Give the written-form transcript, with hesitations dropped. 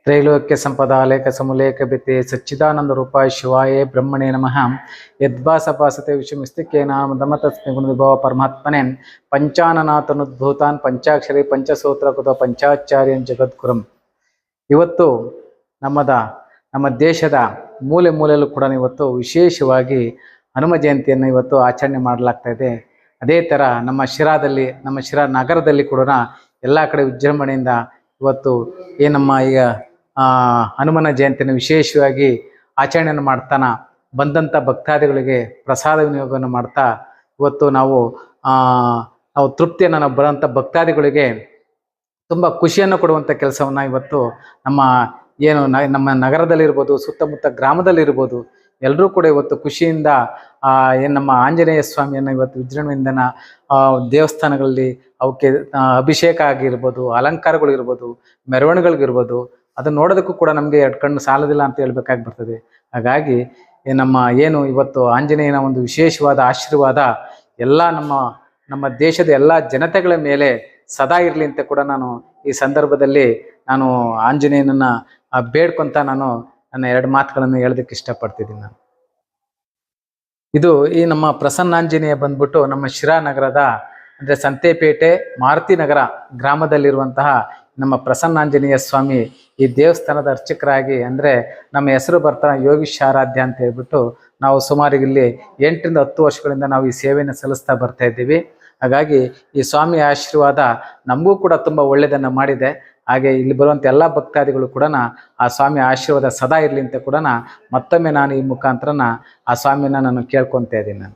ತ್ರೈಲೋಕ್ಯ ಸಂಪದಾಲೇಖ ಸಮುಲೇಖ ಭಿತ್ತೆ ಸಚ್ಚಿದಾನಂದ ರೂಪಾಯ ಶಿವಾಯೇ ಬ್ರಹ್ಮಣೇ ನಮಃ ಯದ್ಭಾಸಭಾಸತೆ ವಿಷಮಿಸ್ತಿಕೇನಾಮದಮ ತಸ್ಮೈ ಗುಣವಿಭವ ಪರಮಾತ್ಮನೇ ಪಂಚಾನನಾಥನುದ್ಭೂತಾನ್ ಪಂಚಾಕ್ಷರಿ ಪಂಚಸೂತ್ರಕೃತ ಪಂಚಾಚಾರ್ಯನ್ ಜಗದ್ಗುರುಂ. ಇವತ್ತು ನಮ್ಮ ದೇಶದ ಮೂಲೆ ಮೂಲೆಯಲ್ಲೂ ಕೂಡ ಇವತ್ತು ವಿಶೇಷವಾಗಿ ಹನುಮ ಜಯಂತಿಯನ್ನು ಇವತ್ತು ಆಚರಣೆ ಮಾಡಲಾಗ್ತಾ ಇದೆ. ಅದೇ ಥರ ನಮ್ಮ ಶಿರಾ ನಗರದಲ್ಲಿ ಕೂಡ ಎಲ್ಲ ಕಡೆ ವಿಜೃಂಭಣೆಯಿಂದ ಇವತ್ತು ನಮ್ಮ ಈಗ ಹನುಮನ ಜಯಂತಿಯನ್ನು ವಿಶೇಷವಾಗಿ ಆಚರಣೆಯನ್ನು ಮಾಡ್ತಾನ ಬಂದಂಥ ಭಕ್ತಾದಿಗಳಿಗೆ ಪ್ರಸಾದ ವಿನಿಯೋಗವನ್ನು ಮಾಡ್ತಾ ಇವತ್ತು ನಾವು ತೃಪ್ತಿಯನ್ನು ಬರೋಂಥ ಭಕ್ತಾದಿಗಳಿಗೆ ತುಂಬ ಖುಷಿಯನ್ನು ಕೊಡುವಂಥ ಕೆಲಸವನ್ನು ಇವತ್ತು ನಮ್ಮ ನಗರದಲ್ಲಿರ್ಬೋದು, ಸುತ್ತಮುತ್ತ ಗ್ರಾಮದಲ್ಲಿರ್ಬೋದು, ಎಲ್ಲರೂ ಕೂಡ ಇವತ್ತು ಖುಷಿಯಿಂದ ನಮ್ಮ ಆಂಜನೇಯ ಸ್ವಾಮಿಯನ್ನು ಇವತ್ತು ವಿಜೃಂಭಣೆಯಿಂದ ದೇವಸ್ಥಾನಗಳಲ್ಲಿ ಅವಕ್ಕೆ ಅಭಿಷೇಕ ಆಗಿರ್ಬೋದು, ಅಲಂಕಾರಗಳು ಇರ್ಬೋದು, ಮೆರವಣಿಗೆಗಳಿರ್ಬೋದು, ಅದನ್ನು ನೋಡೋದಕ್ಕೂ ಕೂಡ ನಮಗೆ ಎರಡು ಕಣ್ಣು ಸಾಲದಿಲ್ಲ ಅಂತ ಹೇಳ್ಬೇಕಾಗಿ ಬರ್ತದೆ. ಹಾಗಾಗಿ ಇವತ್ತು ಆಂಜನೇಯನ ಒಂದು ವಿಶೇಷವಾದ ಆಶೀರ್ವಾದ ಎಲ್ಲ ನಮ್ಮ ದೇಶದ ಎಲ್ಲ ಜನತೆಗಳ ಮೇಲೆ ಸದಾ ಇರಲಿ ಅಂತ ಕೂಡ ನಾನು ಈ ಸಂದರ್ಭದಲ್ಲಿ ಆಂಜನೇಯನನ್ನ ಬೇಡ್ಕೊಂತ ನನ್ನ ಎರಡು ಮಾತುಗಳನ್ನು ಹೇಳೋದಕ್ಕೆ ಇಷ್ಟಪಡ್ತಿದ್ದೀನಿ. ಇದು ನಮ್ಮ ಪ್ರಸನ್ನಾಂಜನೇಯ ಬಂದ್ಬಿಟ್ಟು ನಮ್ಮ ಶಿರಾ ನಗರದ ಅಂದರೆ ಸಂತೆಪೇಟೆ ಮಾರುತಿ ನಗರ ಗ್ರಾಮದಲ್ಲಿರುವಂತಹ ನಮ್ಮ ಪ್ರಸನ್ನಾಂಜನೇಯ ಸ್ವಾಮಿ ಈ ದೇವಸ್ಥಾನದ ಅರ್ಚಕರಾಗಿ ಅಂದರೆ ನಮ್ಮ ಹೆಸರು ಬರ್ತಾನೆ ಯೋಗೀಶ್ ಆರಾಧ್ಯ ಅಂತ ಹೇಳ್ಬಿಟ್ಟು ನಾವು ಸುಮಾರು ಇಲ್ಲಿ 8 ರಿಂದ 10 ವರ್ಷಗಳಿಂದ ನಾವು ಈ ಸೇವೆಯನ್ನು ಸಲ್ಲಿಸ್ತಾ ಬರ್ತಾ ಇದ್ದೀವಿ. ಹಾಗಾಗಿ ಈ ಸ್ವಾಮಿ ಆಶೀರ್ವಾದ ನಮಗೂ ಕೂಡ ತುಂಬ ಒಳ್ಳೆಯದನ್ನು ಮಾಡಿದೆ. ಹಾಗೆ ಇಲ್ಲಿ ಬರುವಂಥ ಎಲ್ಲ ಭಕ್ತಾದಿಗಳು ಕೂಡ ಆ ಸ್ವಾಮಿ ಆಶೀರ್ವಾದ ಸದಾ ಇರಲಿ ಅಂತ ಕೂಡ ಮತ್ತೊಮ್ಮೆ ನಾನು ಈ ಮುಖಾಂತರ ಆ ಸ್ವಾಮಿನ ನಾನು ಕೇಳ್ಕೊತಾ ಇದ್ದೀನಿ.